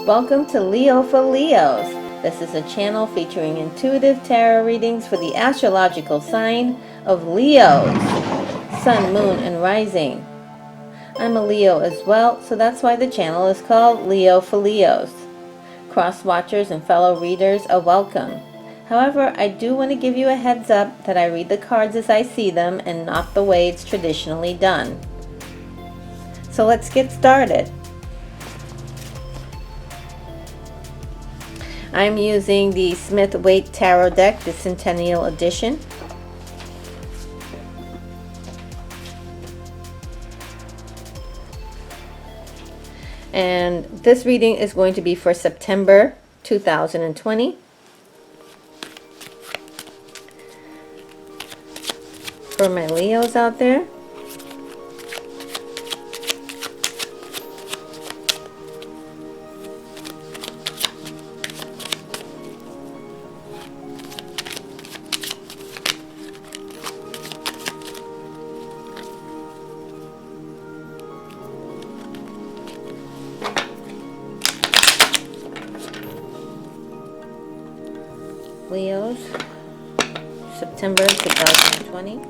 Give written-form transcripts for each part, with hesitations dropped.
Welcome to Leo for Leos. This is a channel featuring intuitive tarot readings for the astrological sign of Leos, Sun, Moon, and Rising. I'm a Leo as well, so that's why the channel is called Leo for Leos. Cross-watchers and fellow readers are welcome. However, I do want to give you a heads up that I read the cards as I see them and not the way it's traditionally done. So let's get started. I'm using the Smith-Waite Tarot deck, the Centennial Edition. And this reading is going to be for September 2020. For my Leos out there. Leos, September 2020.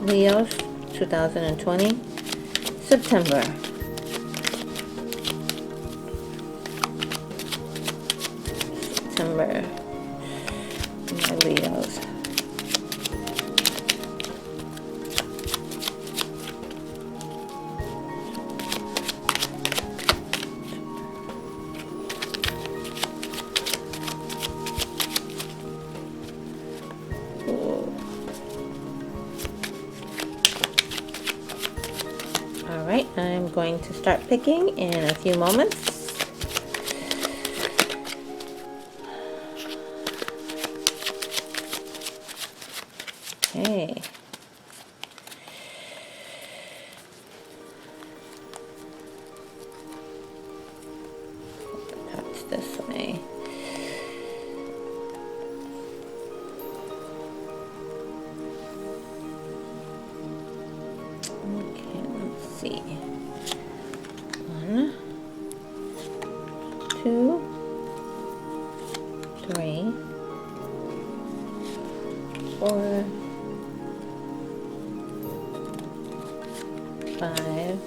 Leos, 2020, September. September, my Leos. Alright, I'm going to start picking in a few moments. Okay. Touch this way. See. 1, 2, 3, 4, 5,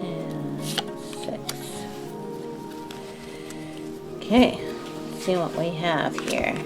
and 6. Okay, let's see what we have here.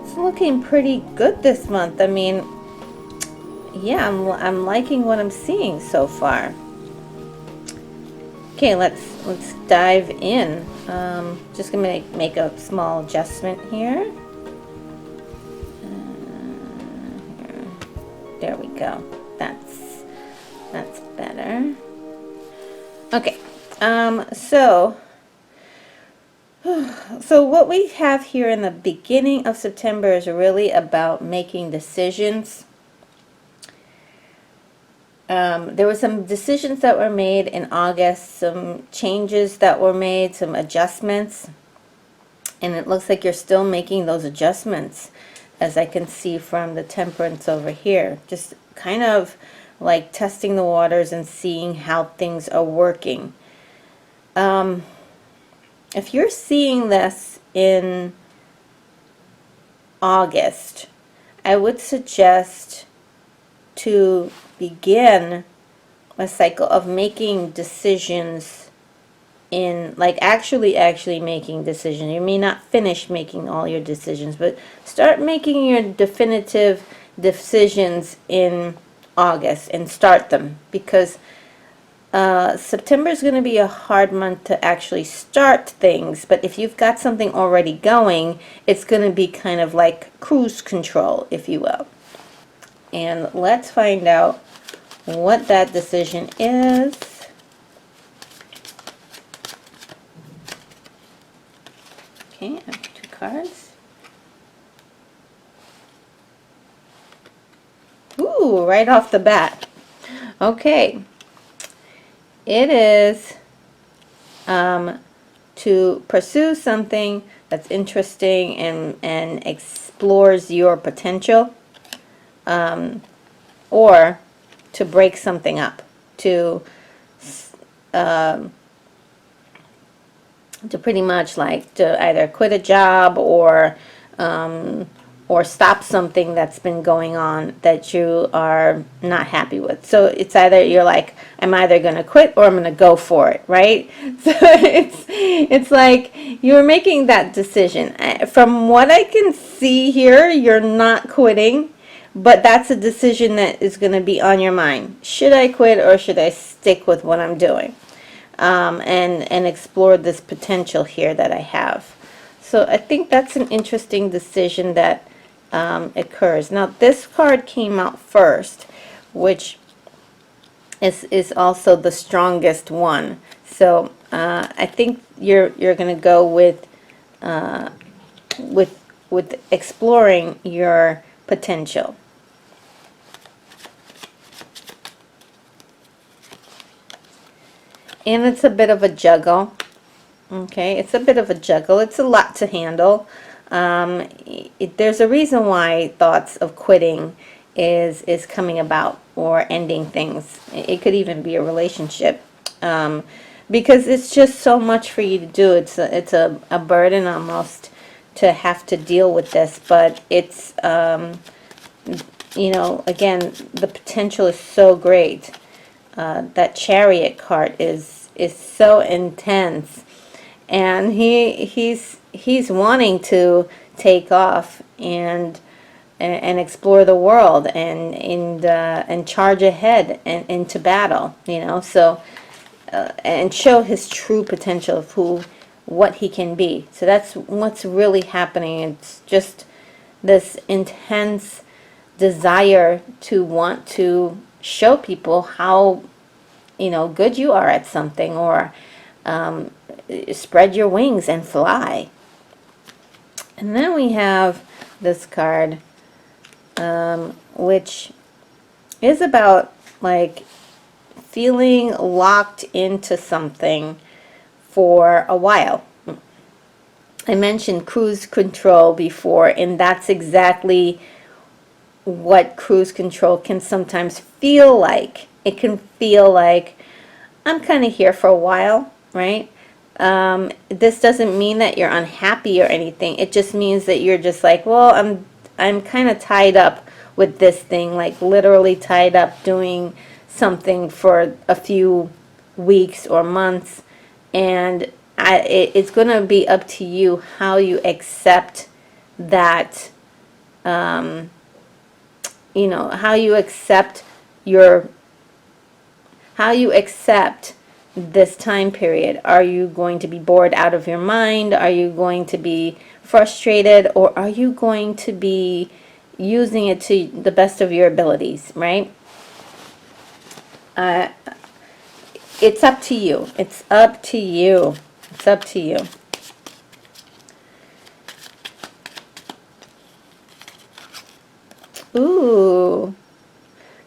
It's looking pretty good this month. I mean, yeah, I'm liking what I'm seeing so far. Okay, let's dive in. Just gonna make a small adjustment here. There we go. That's better. Okay. So what we have here in the beginning of September is really about making decisions. There were some decisions that were made in August, some changes that were made, some adjustments, and it looks like you're still making those adjustments, as I can see from the Temperance over here. Just kind of like testing the waters and seeing how things are working. If you're seeing this in August, I would suggest to begin a cycle of making decisions in, like, actually making decisions. You may not finish making all your decisions, but start making your definitive decisions in August and start them, because September is going to be a hard month to actually start things, but if you've got something already going, it's going to be kind of like cruise control, if you will. And let's find out what that decision is. Okay, I have 2 cards. Ooh, right off the bat. Okay. It is to pursue something that's interesting and explores your potential, or to break something up, to pretty much like to either quit a job or stop something that's been going on that you are not happy with. So it's either you're like, I'm either going to quit or I'm going to go for it, right? So it's like you're making that decision. From what I can see here, you're not quitting, but that's a decision that is going to be on your mind. Should I quit or should I stick with what I'm doing? And explore this potential here that I have. So I think that's an interesting decision that occurs. Now this card came out first, which is also the strongest one. So I think you're going to go with exploring your potential. And it's a bit of a juggle. Okay, it's a bit of a juggle. It's a lot to handle. There's a reason why thoughts of quitting is coming about, or ending things. It could even be a relationship, because it's just so much for you to do. It's a burden almost to have to deal with this, but it's you know, again, the potential is so great. That Chariot card is so intense, and he's wanting to take off and explore the world and charge ahead and into battle, you know. So and show his true potential of what he can be. So that's what's really happening. It's just this intense desire to want to show people how, you know, good you are at something, or spread your wings and fly. And then we have this card, which is about like feeling locked into something for a while. I mentioned cruise control before, and that's exactly what cruise control can sometimes feel like. It can feel like I'm kind of here for a while, right? This doesn't mean that you're unhappy or anything. It just means that you're just like, well, I'm kind of tied up with this thing, like literally tied up doing something for a few weeks or months, and it's going to be up to you how you accept that, you know, how you accept this time period. Are you going to be bored out of your mind? Are you going to be frustrated? Or are you going to be using it to the best of your abilities, right? It's up to you. It's up to you. It's up to you. Ooh,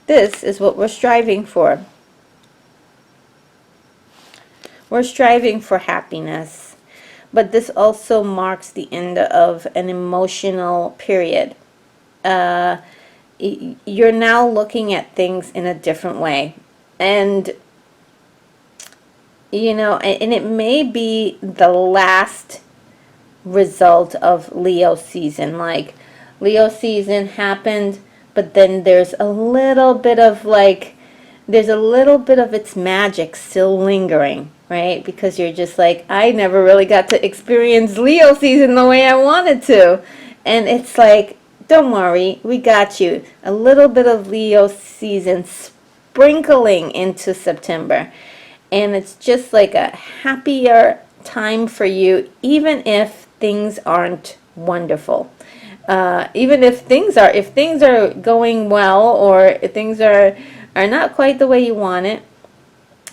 this is what we're striving for. We're striving for happiness, but this also marks the end of an emotional period. You're now looking at things in a different way, and you know, and it may be the last result of Leo season. Like, Leo season happened, but then there's a little bit of like, there's a little bit of its magic still lingering, right? Because you're just like, I never really got to experience Leo season the way I wanted to. And it's like, don't worry, we got you. A little bit of Leo season sprinkling into September. And it's just like a happier time for you, even if things aren't wonderful. Even if things are going well, or if things are not quite the way you want it,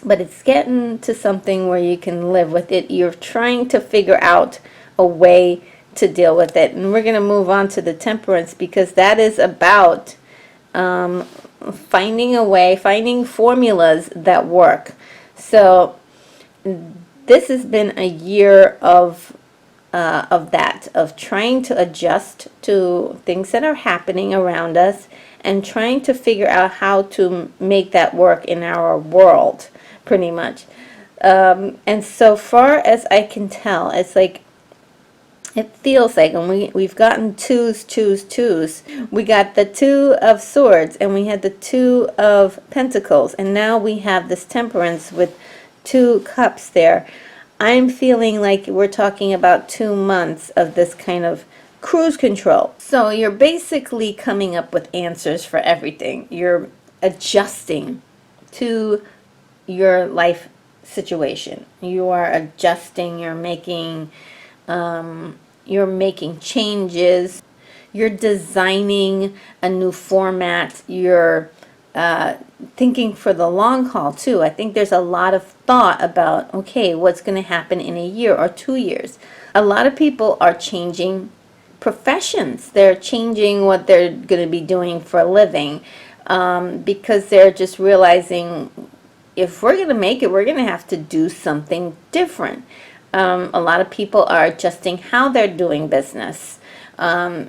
but it's getting to something where you can live with it. You're trying to figure out a way to deal with it. And we're going to move on to the Temperance, because that is about finding a way, finding formulas that work. So this has been a year of that, of trying to adjust to things that are happening around us and trying to figure out how to make that work in our world, pretty much. And so far as I can tell, it's like, it feels like, and we've gotten twos. We got the Two of Swords, and we had the Two of Pentacles, and now we have this Temperance with 2 cups there. I'm feeling like we're talking about 2 months of this kind of cruise control. So you're basically coming up with answers for everything. You're adjusting to your life situation. You are adjusting, you're making changes, you're designing a new format, you're thinking for the long haul too. I think there's a lot of thought about, okay, what's going to happen in a year or 2 years. A lot of people are changing professions. They're changing what they're going to be doing for a living, because they're just realizing, if we're going to make it, we're going to have to do something different. A lot of people are adjusting how they're doing business. And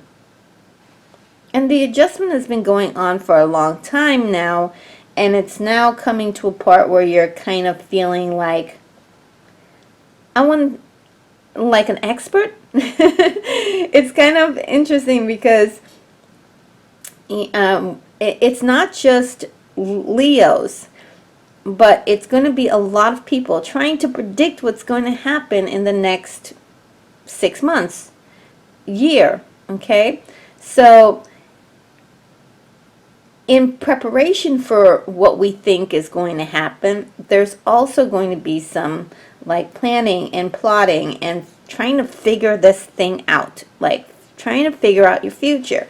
the adjustment has been going on for a long time now, and it's now coming to a part where you're kind of feeling like, I want, like an expert. It's kind of interesting because it's not just Leos, but it's going to be a lot of people trying to predict what's going to happen in the next 6 months, year, okay? So in preparation for what we think is going to happen, there's also going to be some like planning and plotting and trying to figure this thing out, like trying to figure out your future.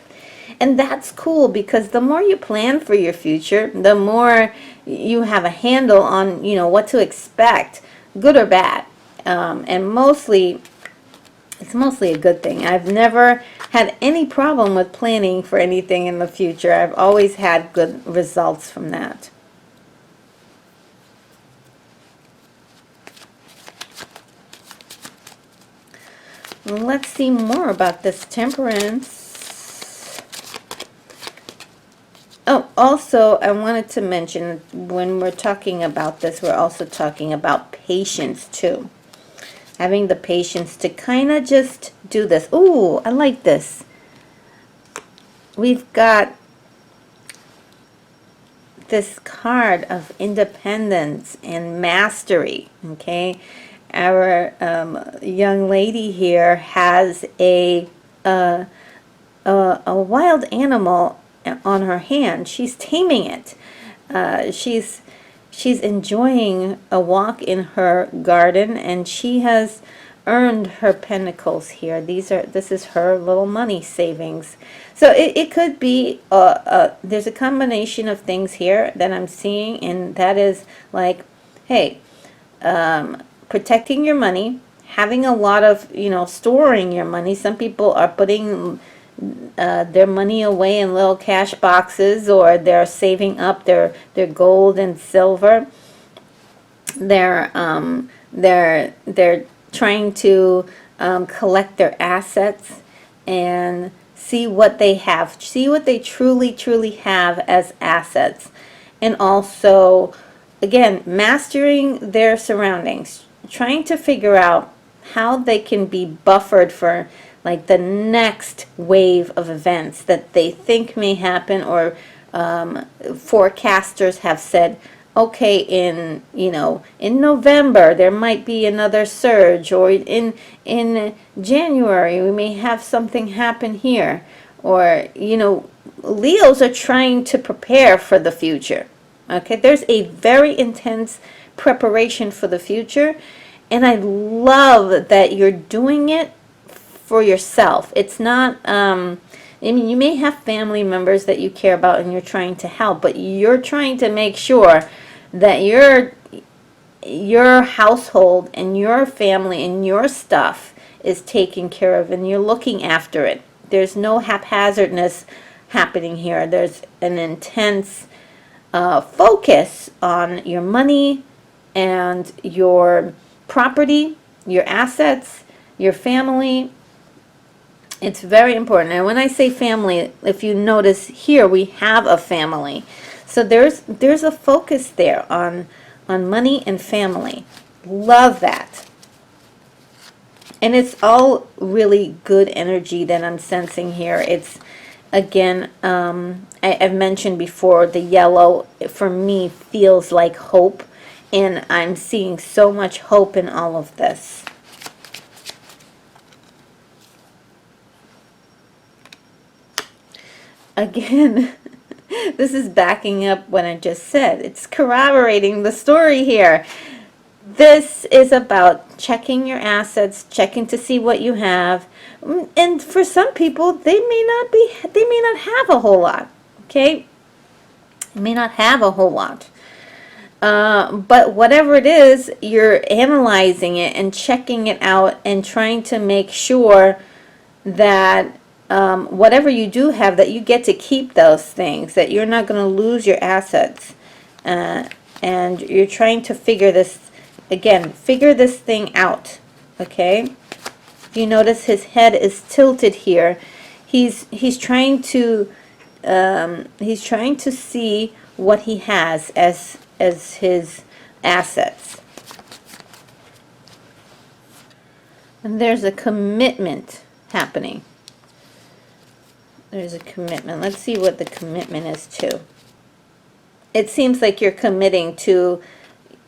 And that's cool, because the more you plan for your future, the more you have a handle on, you know, what to expect, good or bad. And mostly, it's mostly a good thing. I've never had any problem with planning for anything in the future. I've always had good results from that. Let's see more about this Temperance. Oh, also, I wanted to mention, when we're talking about this, we're also talking about patience too. Having the patience to kind of just do this. Ooh, I like this. We've got this card of independence and mastery, okay? Our young lady here has a wild animal on her hand. She's taming it. She's enjoying a walk in her garden, and she has earned her pentacles here. This is her little money savings. So it could be there's a combination of things here that I'm seeing, and that is like, hey, protecting your money, having a lot of, you know, storing your money. Some people are putting their money away in little cash boxes, or they're saving up their gold and silver. They're trying to collect their assets and see what they have, see what they truly have as assets. And also, again, mastering their surroundings, trying to figure out how they can be buffered for like the next wave of events that they think may happen, or forecasters have said, okay, in November there might be another surge, or in January we may have something happen here, or Leos are trying to prepare for the future. Okay, there's a very intense preparation for the future, and I love that you're doing it for yourself. It's not, you may have family members that you care about and you're trying to help, but you're trying to make sure that your household and your family and your stuff is taken care of, and you're looking after it. There's no haphazardness happening here. There's an intense focus on your money and your property, your assets, your family. It's very important. And when I say family, if you notice here, we have a family. So there's a focus there on money and family. Love that. And it's all really good energy that I'm sensing here. It's, again, I've mentioned before, the yellow for me feels like hope, and I'm seeing so much hope in all of this. Again, this is backing up what I just said. It's corroborating the story here. This is about checking your assets, checking to see what you have. And for some people, they may not have a whole lot. Okay? They may not have a whole lot. But whatever it is, you're analyzing it and checking it out and trying to make sure that whatever you do have, that you get to keep those things, that you're not going to lose your assets. And you're trying to figure this thing out. Okay? If you notice, his head is tilted here. He's trying to see what he has as his assets. And there's a commitment happening. There's a commitment. Let's see what the commitment is to. It seems like you're committing to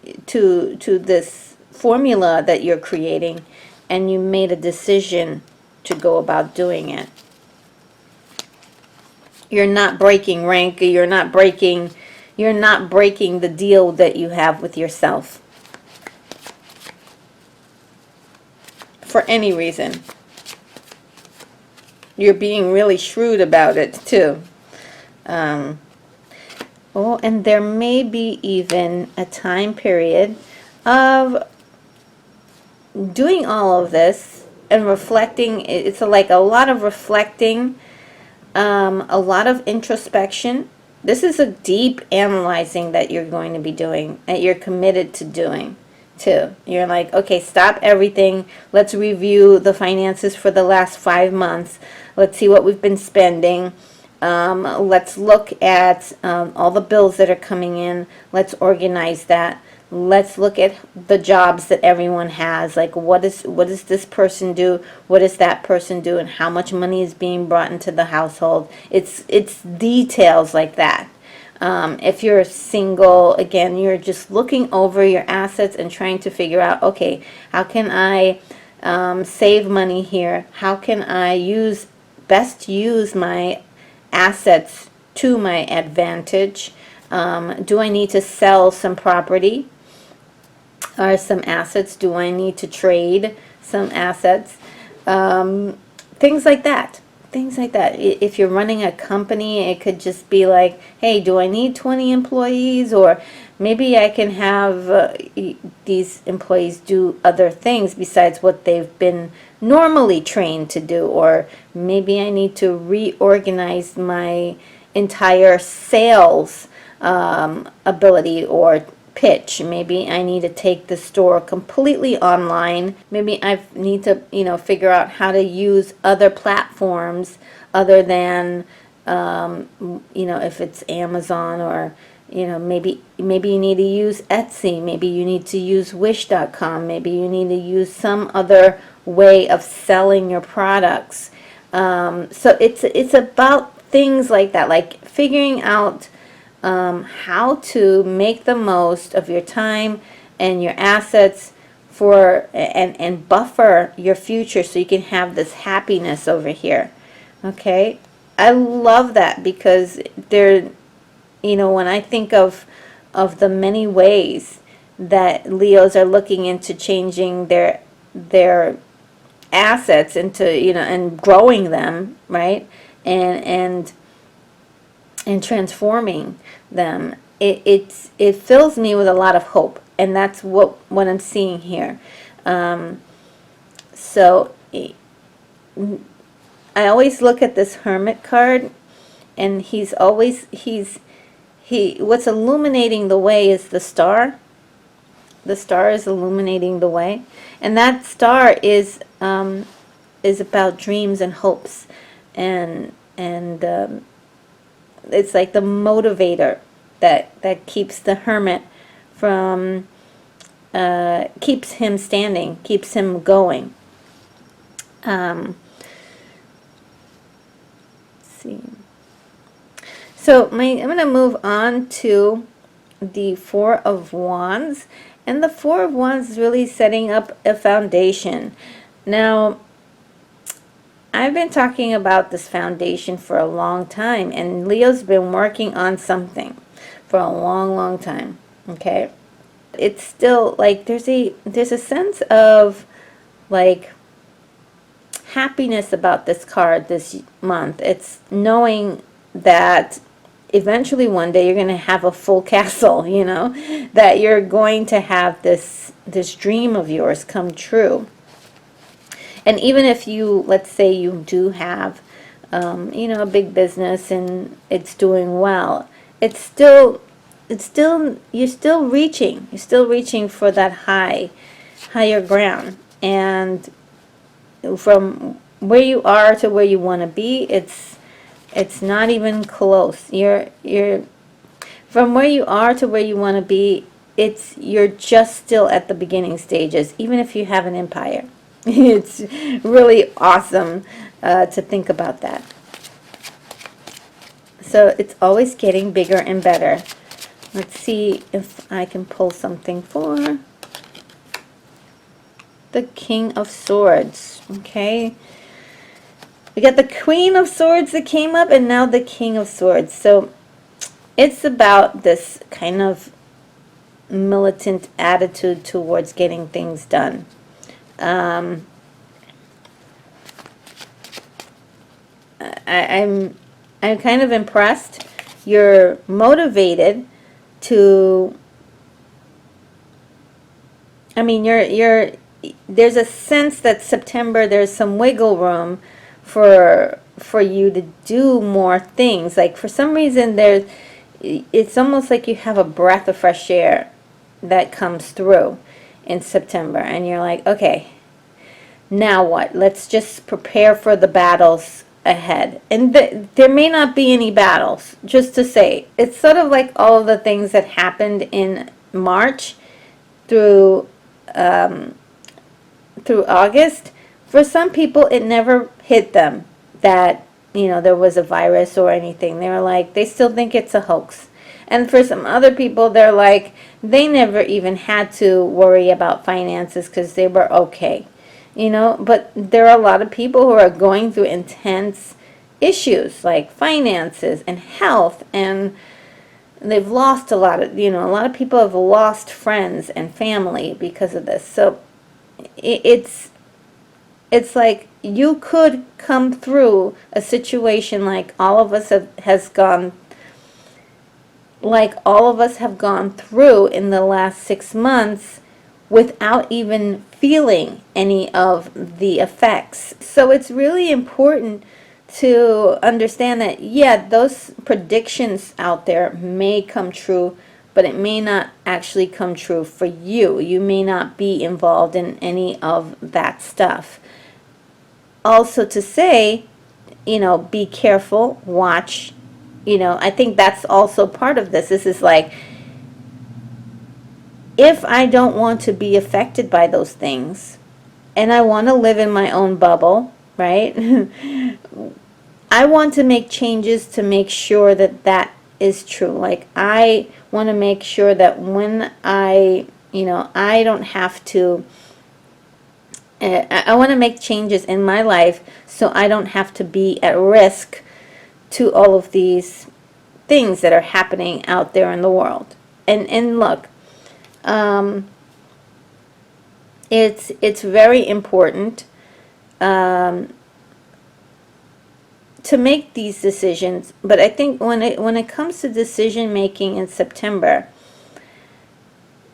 this formula that you're creating, and you made a decision to go about doing it. You're not breaking rank. You're not breaking the deal that you have with yourself for any reason. You're being really shrewd about it too. Oh, and there may be even a time period of doing all of this and reflecting. It's like a lot of reflecting, a lot of introspection. This is a deep analyzing that you're going to be doing, that you're committed to doing too. You're like, okay, stop everything. Let's review the finances for the last 5 months. Let's see what we've been spending. Let's look at all the bills that are coming in. Let's organize that. Let's look at the jobs that everyone has. Like, what does this person do? What does that person do? And how much money is being brought into the household? It's details like that. If you're single, again, you're just looking over your assets and trying to figure out, okay, how can I save money here? How can I best use my assets to my advantage? Do I need to sell some property or some assets? Do I need to trade some assets? Things like that. Things like that. If you're running a company, it could just be like, hey, do I need 20 employees? Or maybe I can have these employees do other things besides what they've been normally trained to do. Or maybe I need to reorganize my entire sales ability or pitch. Maybe I need to take the store completely online. Maybe I need to, figure out how to use other platforms other than, if it's Amazon, or, maybe you need to use Etsy. Maybe you need to use Wish.com. Maybe you need to use some other way of selling your products. So it's about things like that, like figuring out how to make the most of your time and your assets for and buffer your future so you can have this happiness over here. Okay, I love that because there, when I think of the many ways that Leos are looking into changing their assets into, and growing them, right, and transforming them, it fills me with a lot of hope, and that's what I'm seeing here. So I always look at this Hermit card, and what's illuminating the way is the star. The star is illuminating the way, and that star is about dreams and hopes, and it's like the motivator that keeps the hermit from keeps him standing, keeps him going. Let's see. So I'm going to move on to the Four of Wands. And the Four of Wands is really setting up a foundation. Now, I've been talking about this foundation for a long time, and Leo's been working on something for a long, long time, okay? It's still, like, there's a sense of, like, happiness about this card this month. It's knowing that eventually one day you're going to have a full castle, that you're going to have this dream of yours come true. And even if let's say you do have, a big business and it's doing well, you're still reaching for that higher ground. And from where you are to where you want to be, it's not even close. You're from where you are to where you want to be, you're just still at the beginning stages, even if you have an empire. It's really awesome to think about that. So it's always getting bigger and better. Let's see if I can pull something for the King of Swords. Okay. We got the Queen of Swords that came up, and now the King of Swords. So it's about this kind of militant attitude towards getting things done. I'm kind of impressed. You're motivated to. I mean, there's a sense that September there's some wiggle room for you to do more things. Like for some reason it's almost like you have a breath of fresh air that comes through in September, and you're like, okay, now what? Let's just prepare for the battles ahead. And there may not be any battles, just to say. It's sort of like all of the things that happened in March through August. For some people, it never hit them that, there was a virus or anything. They were like, they still think it's a hoax. And for some other people, they're like, they never even had to worry about finances because they were okay. But there are a lot of people who are going through intense issues like finances and health, and they've lost a lot of people have lost friends and family because of this. So it's like you could come through a situation like all of us have gone through in the last 6 months without even feeling any of the effects. So it's really important to understand that, yeah, those predictions out there may come true, but it may not actually come true for you. You may not be involved in any of that stuff. Also to say, be careful, watch. I think that's also part of this. This is like, if I don't want to be affected by those things, and I want to live in my own bubble, right? I want to make changes to make sure that that is true. Like, I want to make sure that when I don't have to, I want to make changes in my life so I don't have to be at risk to all of these things that are happening out there in the world. And look, it's very important to make these decisions, but I think when it comes to decision making in September,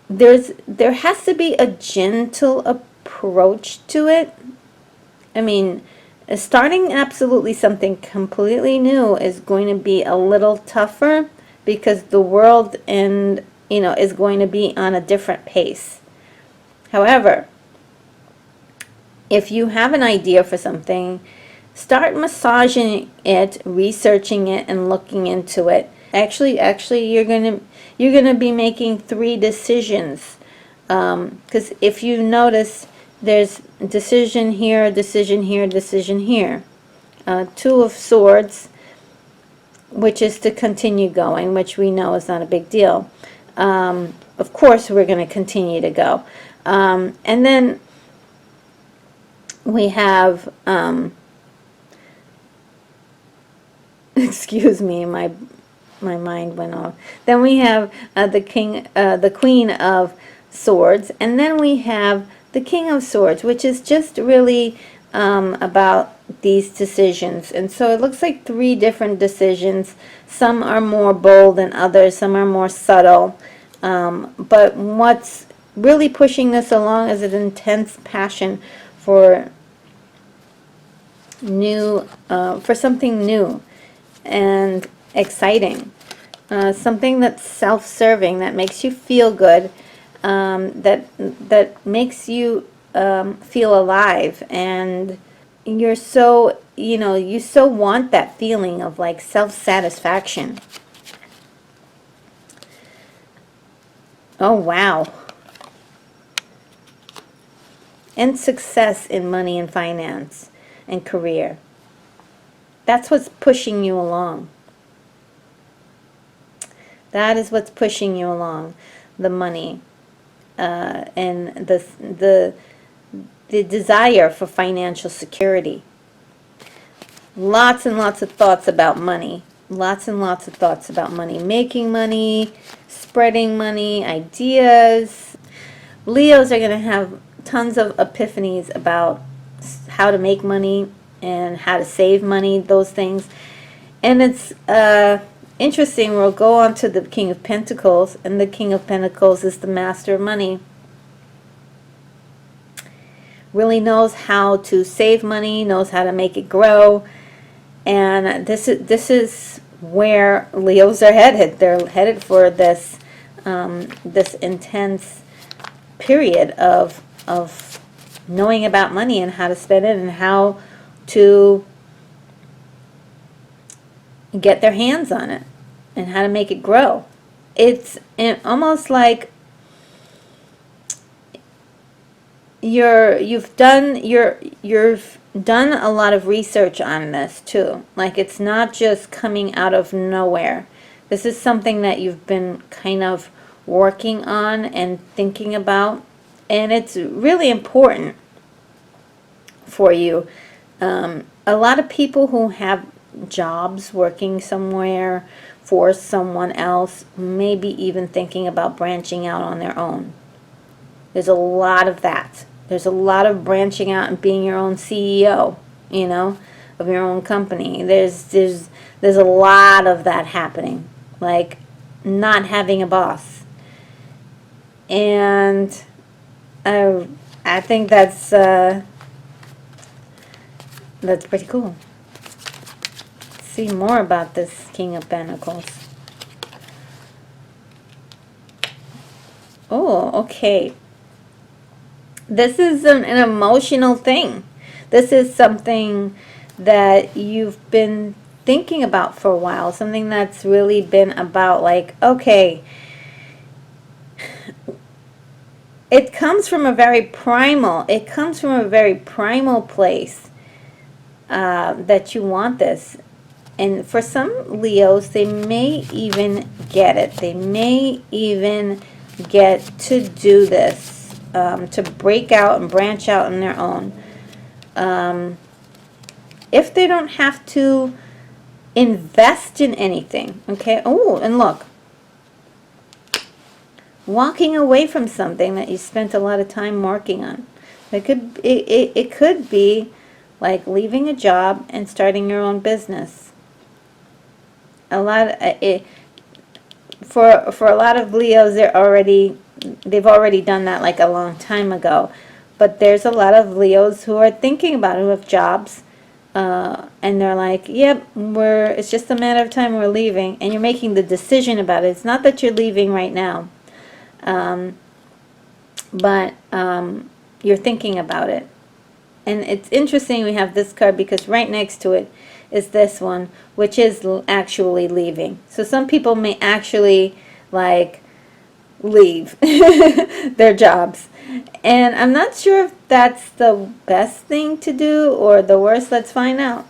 there has to be a gentle approach to it. I mean, starting absolutely something completely new is going to be a little tougher because the world is going to be on a different pace. However, if you have an idea for something, start massaging it, researching it, and looking into it. Actually, you're gonna be making 3 decisions, because if you notice, there's decision here, decision here, decision here. 2 of Swords, which is to continue going, which we know is not a big deal. Of course, we're going to continue to go, and then we have. Excuse me, my mind went off. Then we have the Queen of Swords, and then we have the King of Swords, which is just really about these decisions. And so it looks like 3 different decisions. Some are more bold than others. Some are more subtle. But what's really pushing this along is an intense passion for something new and exciting, something that's self-serving, that makes you feel good, that makes you feel alive, and you so want that feeling of like self-satisfaction. Oh wow. And success in money and finance and career. That's what's pushing you along. That is what's pushing you along. The money and the desire for financial security. Lots and lots of thoughts about money. Lots and lots of thoughts about money. Making money, spreading money, ideas. Leos are going to have tons of epiphanies about how to make money and how to save money, those things. And it's interesting. We'll go on to the King of Pentacles, and the King of Pentacles is the master of money. Really knows how to save money, knows how to make it grow, and this is where Leos are headed. They're headed for this this intense period of knowing about money and how to spend it and how to get their hands on it and how to make it grow. It's almost like you've done a lot of research on this too. Like, it's not just coming out of nowhere. This is something that you've been kind of working on and thinking about, and it's really important for you. A lot of people who have jobs working somewhere for someone else, maybe even thinking about branching out on their own. There's a lot of that. There's a lot of branching out and being your own CEO, of your own company. There's a lot of that happening, like not having a boss. And I think that's pretty cool. See more about this King of Pentacles. Oh, okay. This is an emotional thing. This is something that you've been thinking about for a while. Something that's really been about, like, okay, it comes from a very primal, place that you want this. And for some Leos, they may even get it. They may even get to do this, to break out and branch out on their own. If they don't have to invest in anything, okay? Oh, and look, walking away from something that you spent a lot of time working on. It could be like leaving a job and starting your own business. A lot for a lot of Leos, they've already done that like a long time ago. But there's a lot of Leos who are thinking about it, who have jobs, and they're like, yep, it's just a matter of time we're leaving, and you're making the decision about it. It's not that you're leaving right now, but you're thinking about it. And it's interesting we have this card because right next to it is this one, which is actually leaving. So some people may actually like leave their jobs. And I'm not sure if that's the best thing to do or the worst. Let's find out.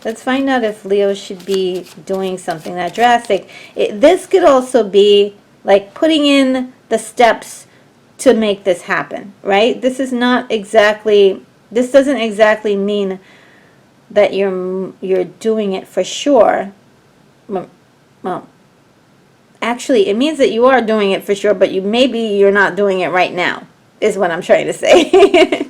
Let's find out if Leo should be doing something that drastic. This could also be like putting in the steps to make this happen, right? This doesn't exactly mean that you're doing it for sure. Well, actually, it means that you are doing it for sure, but maybe you're not doing it right now, is what I'm trying to say.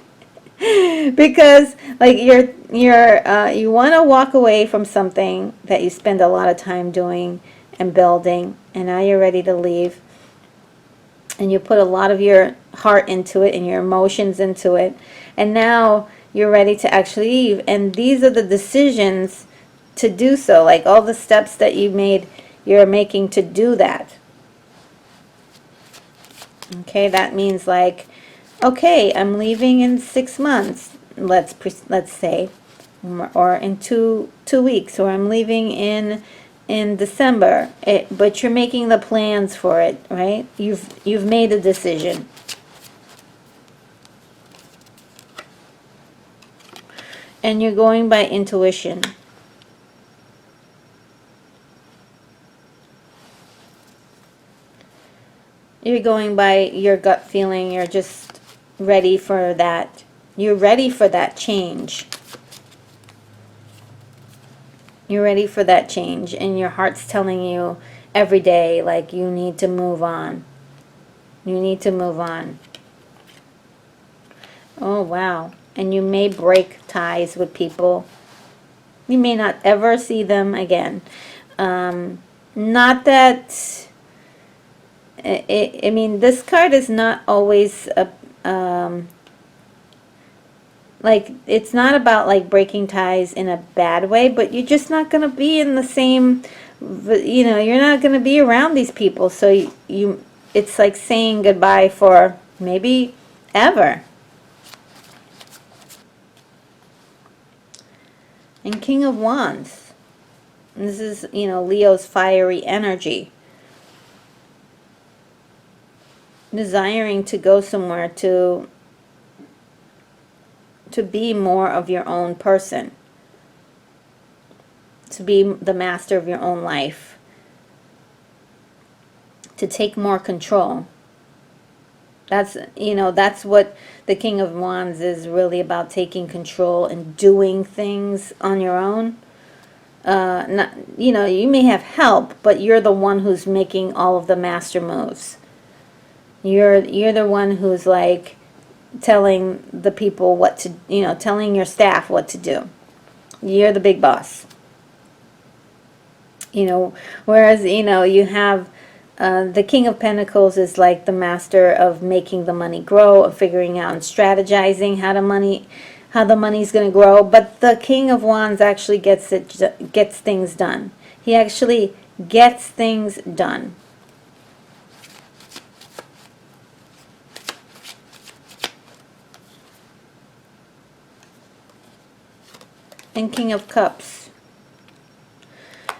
Because like you want to walk away from something that you spend a lot of time doing and building, and now you're ready to leave. And you put a lot of your heart into it and your emotions into it, and now you're ready to actually leave. And these are the decisions to do so, like all the steps that you're making to do that. Okay, that means like, okay, I'm leaving in 6 months, let's say, or in two weeks, or I'm leaving in December. But you're making the plans for it, right? You've made a decision. And you're going by intuition. You're going by your gut feeling. You're just ready for that. You're ready for that change. You're ready for that change. And your heart's telling you every day, like, you need to move on. You need to move on. Oh, wow. And you may break ties with people. You may not ever see them again. Not that... I mean, this card is not always like, it's not about like breaking ties in a bad way, but you're just not going to be in the same, you're not going to be around these people. So it's like saying goodbye for maybe ever. And King of Wands. This is, Leo's fiery energy. Desiring to go somewhere to be more of your own person, to be the master of your own life, to take more control. That's what the King of Wands is really about, taking control and doing things on your own. You may have help, but you're the one who's making all of the master moves. You're the one who's like telling the people what to, telling your staff what to do. You're the big boss. Whereas, you have the King of Pentacles is like the master of making the money grow, of figuring out and strategizing how the money's going to grow. But the King of Wands actually gets things done. He actually gets things done. And King of Cups.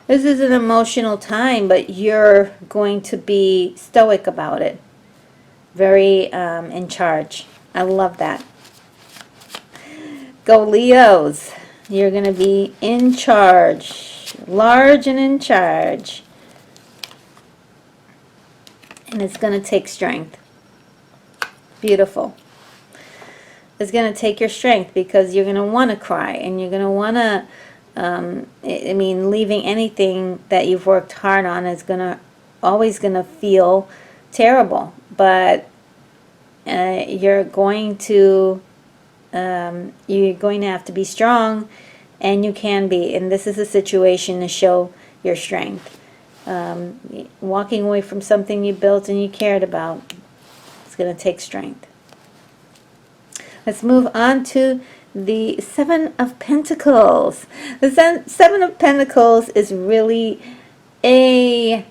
This is an emotional time, but you're going to be stoic about it. very in charge. I love that. Go Leos. You're going to be in charge. Large and in charge. And it's going to take strength. Beautiful. It's going to take your strength, because you're going to want to cry, and you're going to want to, I mean, leaving anything that you've worked hard on is always going to feel terrible. But you're going to have to be strong, and you can be. And this is a situation to show your strength. Walking away from something you built and you cared about, it's going to take strength. Let's move on to the Seven of Pentacles. The Seven of Pentacles is really a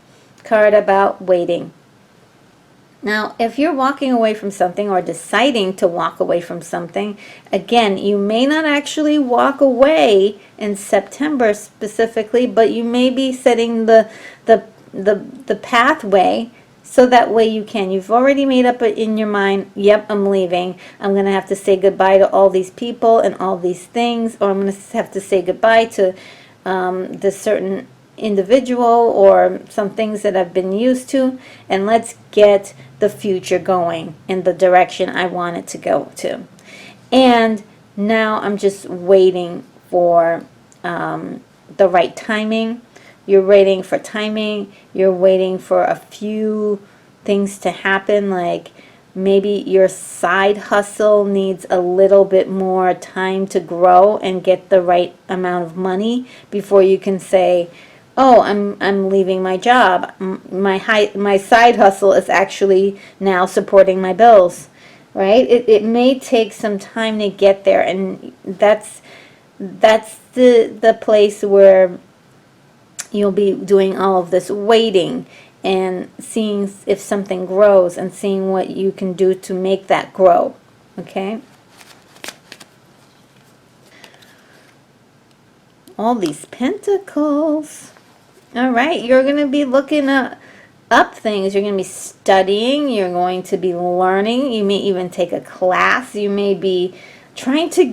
card about waiting. Now, if you're walking away from something, or deciding to walk away from something, again, you may not actually walk away in September specifically, but you may be setting the pathway, so that way you can. You've already made up in your mind, yep, I'm leaving. I'm going to have to say goodbye to all these people and all these things, or I'm going to have to say goodbye to this certain individual or some things that I've been used to, and let's get the future going in the direction I want it to go to. And now I'm just waiting for the right timing. You're waiting for timing. You're waiting for a few things to happen, like maybe your side hustle needs a little bit more time to grow and get the right amount of money before you can say, oh, I'm leaving my job. My side hustle is actually now supporting my bills, right? It may take some time to get there, and that's the place where you'll be doing all of this waiting and seeing if something grows and seeing what you can do to make that grow, okay? All these pentacles. All right, you're going to be looking up things. You're going to be studying. You're going to be learning. You may even take a class. You may be trying to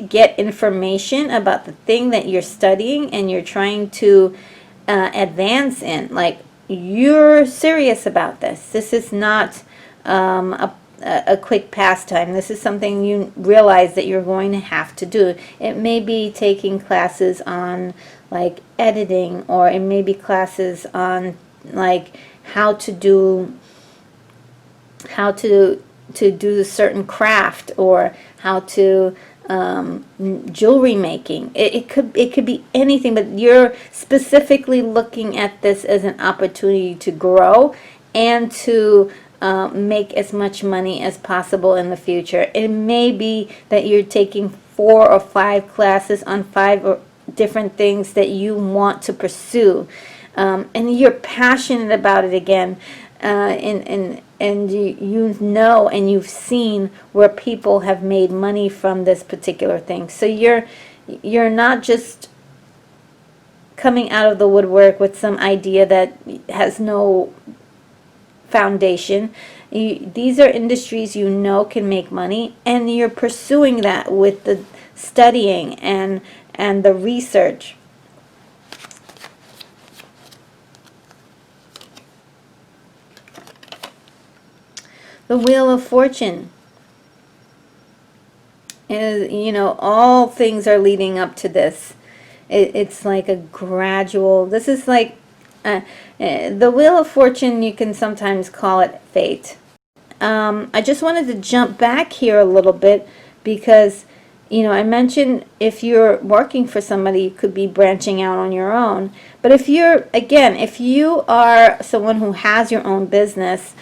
get information about the thing that you're studying, and you're trying to advance in. Like, you're serious about this. This is not a quick pastime. This is something you realize that you're going to have to do. It may be taking classes on like editing, or it may be classes on like how to do a certain craft, or how to jewelry making. It could be anything, but you're specifically looking at this as an opportunity to grow and to make as much money as possible in the future. It may be that you're taking 4 or 5 classes on 5 or different things that you want to pursue, and you're passionate about it again, and you know, and you've seen where people have made money from this particular thing. So you're not just coming out of the woodwork with some idea that has no foundation. These are industries you know can make money, and you're pursuing that with the studying and the research. The Wheel of Fortune is, you know, all things are leading up to this. It's like a gradual, this is like, the Wheel of Fortune, you can sometimes call it fate. I just wanted to jump back here a little bit because, you know, I mentioned if you're working for somebody, you could be branching out on your own. But if you're, again, if you are someone who has your own business,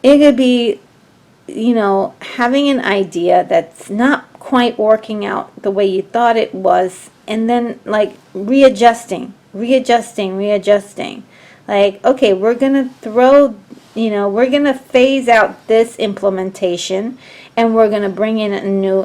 it could be, you know, having an idea that's not quite working out the way you thought it was, and then like readjusting. Like, okay, we're going to throw, you know, we're going to phase out this implementation, and we're going to bring in a new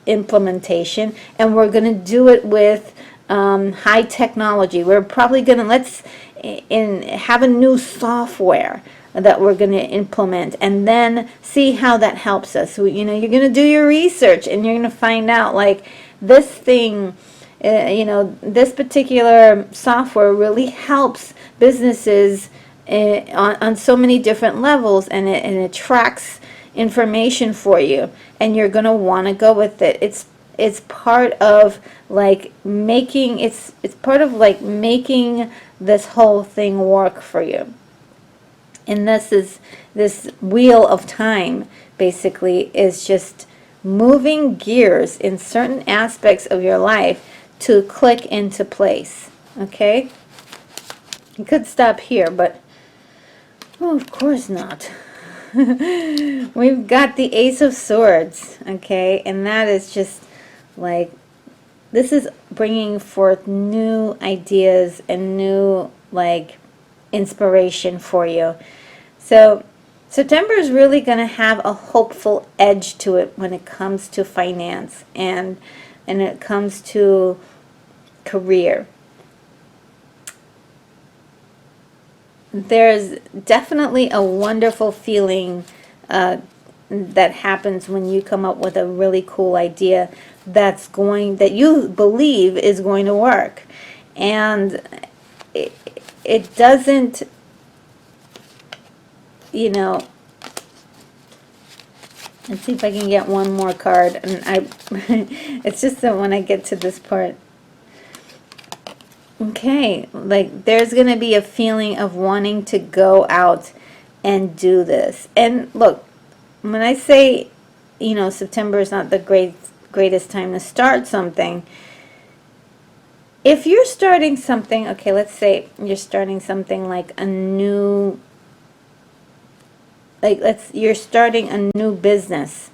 implementation, and we're going to do it with high technology. We're probably going to, have a new software. that we're going to implement, and then see how that helps us. So, you know, you're going to do your research, and you're going to find out, like, this thing, you know, this particular software really helps businesses on so many different levels, and it tracks information for you, and you're going to want to go with it. It's part of like making it's part of like making this whole thing work for you. And this wheel of time basically is just moving gears in certain aspects of your life to click into place. Okay? You could stop here, but oh, of course not. We've got the Ace of Swords, okay? And that is just like, this is bringing forth new ideas and new, like, inspiration for you. So September is really going to have a hopeful edge to it when it comes to finance and it comes to career. There's definitely a wonderful feeling that happens when you come up with a really cool idea that you believe is going to work, and it doesn't, you know. Let's see if I can get one more card, and it's just that when I get to this part. Okay, like there's going to be a feeling of wanting to go out and do this. And look, when I say, you know, September is not the greatest time to start something, if you're starting something, okay, let's say you're starting something like a new, you're starting a new business.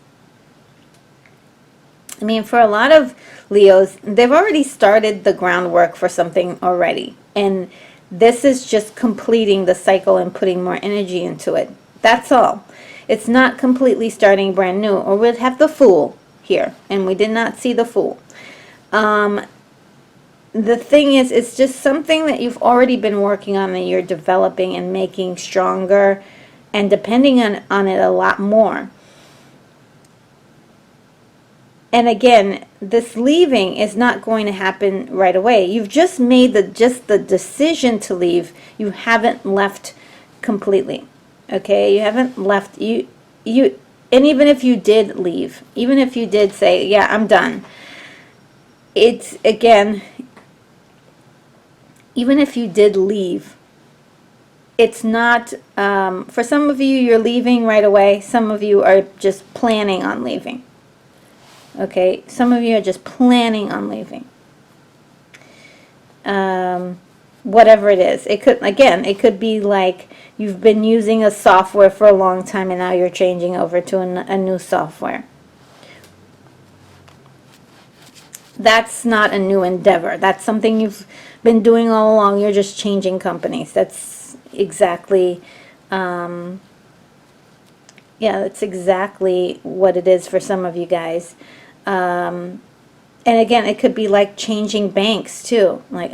I mean, for a lot of Leos, they've already started the groundwork for something already. And this is just completing the cycle and putting more energy into it. That's all. It's not completely starting brand new. Or we'd have the Fool here. And we did not see the Fool. The thing is, it's just something that you've already been working on, that you're developing and making stronger and depending on it a lot more. And again, this leaving is not going to happen right away. You've just made the decision to leave. You haven't left completely. Okay? You haven't left. And even if you did leave, even if you did say, yeah, I'm done. It's, again, even if you did leave, it's not, for some of you, you're leaving right away. Some of you are just planning on leaving. Okay, some of you are just planning on leaving. Whatever it is. It could be like you've been using a software for a long time and now you're changing over to a new software. That's not a new endeavor. That's something you've been doing all along. You're just changing companies. That's exactly, yeah, that's exactly what it is for some of you guys. And again, it could be like changing banks too. Like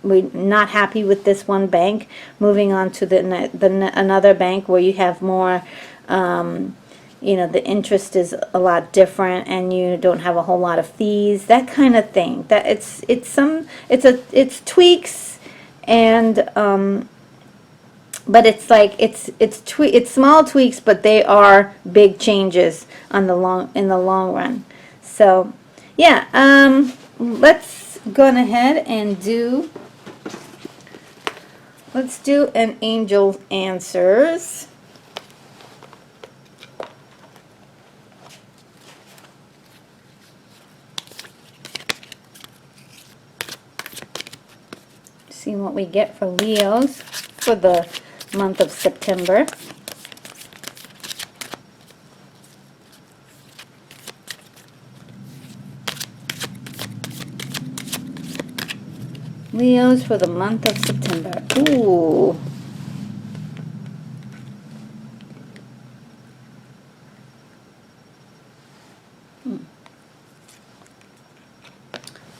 we're not happy with this one bank, moving on to another bank where you have more, you know, the interest is a lot different and you don't have a whole lot of fees, that kind of thing. That it's tweaks, and but it's like it's small tweaks, but they are big changes in the long run. So yeah, let's go ahead and let's do an angel answers. See what we get for Leos for the month of September. Leos for the month of September. Ooh.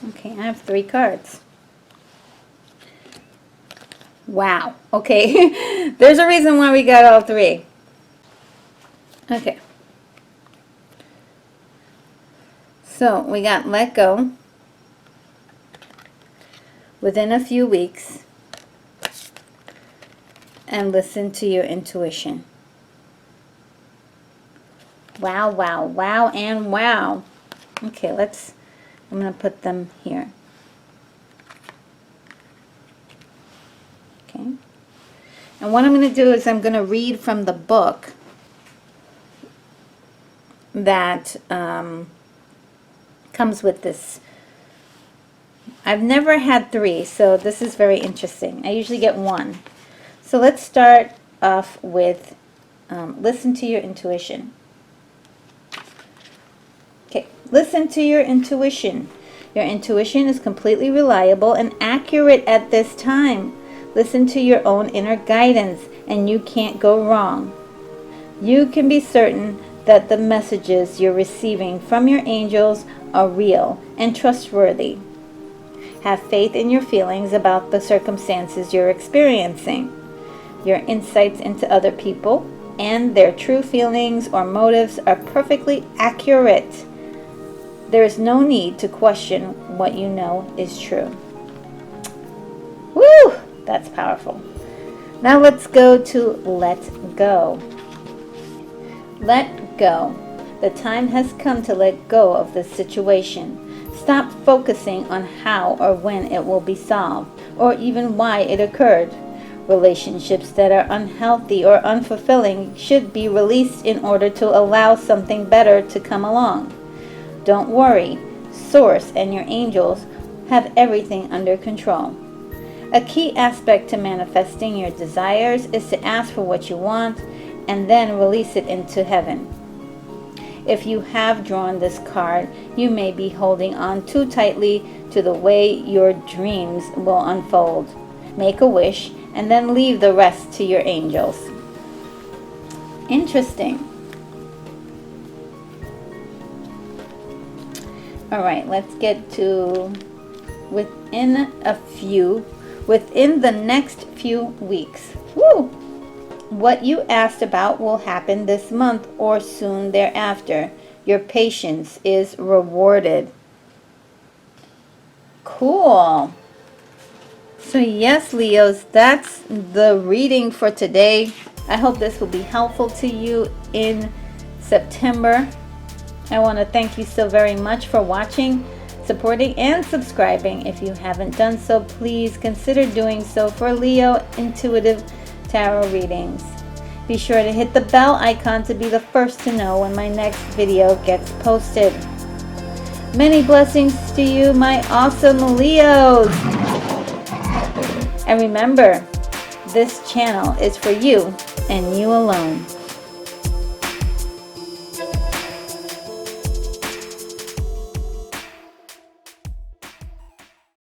Okay, I have 3 cards. Wow. Okay. There's a reason why we got all three. Okay. So we got let go within a few weeks and listen to your intuition. Wow, wow, wow, and wow. Okay, I'm going to put them here. Okay. And what I'm going to do is I'm going to read from the book that comes with this. I've never had three, so this is very interesting. I usually get one. So let's start off with listen to your intuition. Okay, listen to your intuition. Your intuition is completely reliable and accurate at this time. Listen to your own inner guidance, and you can't go wrong. You can be certain that the messages you're receiving from your angels are real and trustworthy. Have faith in your feelings about the circumstances you're experiencing. Your insights into other people and their true feelings or motives are perfectly accurate. There is no need to question what you know is true. Woo! That's powerful. Now let's go to let go. Let go. The time has come to let go of this situation. Stop focusing on how or when it will be solved, or even why it occurred. Relationships that are unhealthy or unfulfilling should be released in order to allow something better to come along. Don't worry. Source and your angels have everything under control. A key aspect to manifesting your desires is to ask for what you want and then release it into heaven. If you have drawn this card, you may be holding on too tightly to the way your dreams will unfold. Make a wish and then leave the rest to your angels. Interesting. All right, let's get to within the next few weeks. Woo! What you asked about will happen this month or soon thereafter. Your patience is rewarded. Cool. So yes, Leos, that's the reading for today. I hope this will be helpful to you in September. I want to thank you so very much for watching, supporting, and subscribing. If you haven't done so, please consider doing so for Leo Intuitive Tarot readings. Be sure to hit the bell icon to be the first to know when my next video gets posted. Many blessings to you, my awesome Leos. And remember, this channel is for you and you alone.